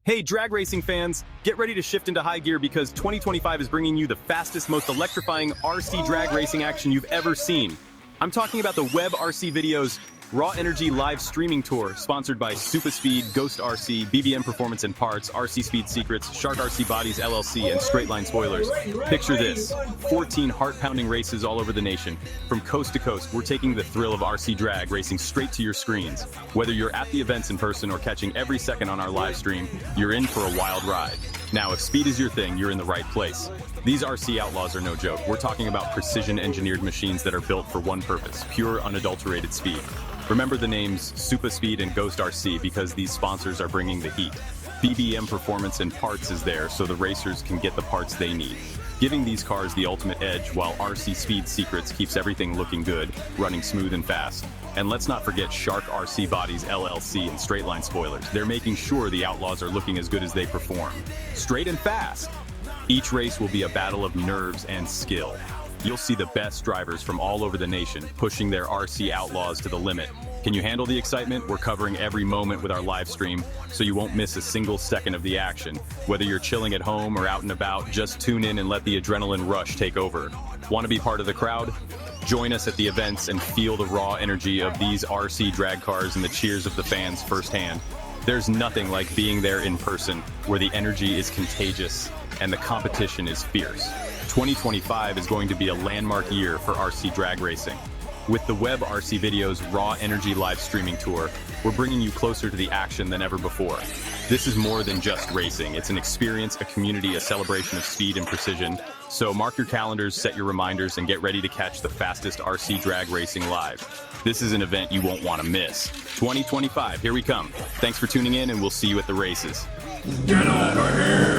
Hey, drag racing fans, get ready to shift into high gear because 2025 is bringing you the fastest, most electrifying RC drag racing action you've ever seen. I'm talking about the Webb RC Videos Raw Energy live streaming tour, sponsored by Supa Speed, Ghost RC, BBM Performance and Parts, RC Speed Secrets, Shark RC Bodies LLC, and Straightline Spoilers. Picture this, 14 heart-pounding races all over the nation. From coast to coast, we're taking the thrill of RC drag racing straight to your screens. Whether you're at the events in person or catching every second on our live stream, you're in for a wild ride. Now, if speed is your thing, you're in the right place. These RC outlaws are no joke. We're talking about precision-engineered machines that are built for one purpose, pure, unadulterated speed. Remember the names Supa Speed and Ghost RC because these sponsors are bringing the heat. BBM Performance and Parts is there so the racers can get the parts they need, giving these cars the ultimate edge while RC Speed Secrets keeps everything looking good, running smooth and fast. And let's not forget Shark RC Bodies LLC and Straightline Spoilers. They're making sure the outlaws are looking as good as they perform. Straight and fast. Each race will be a battle of nerves and skill. You'll see the best drivers from all over the nation pushing their RC outlaws to the limit. Can you handle the excitement? We're covering every moment with our live stream, so you won't miss a single second of the action. Whether you're chilling at home or out and about, just tune in and let the adrenaline rush take over. Want to be part of the crowd? Join us at the events and feel the raw energy of these RC drag cars and the cheers of the fans firsthand. There's nothing like being there in person, where the energy is contagious and the competition is fierce. 2025 is going to be a landmark year for RC drag racing. With the Webb RC Videos Raw Energy live streaming tour, we're bringing you closer to the action than ever before. This is more than just racing. It's an experience, a community, a celebration of speed and precision. So mark your calendars, set your reminders, and get ready to catch the fastest RC drag racing live. This is an event you won't want to miss. 2025, here we come. Thanks for tuning in, and we'll see you at the races. Get over here!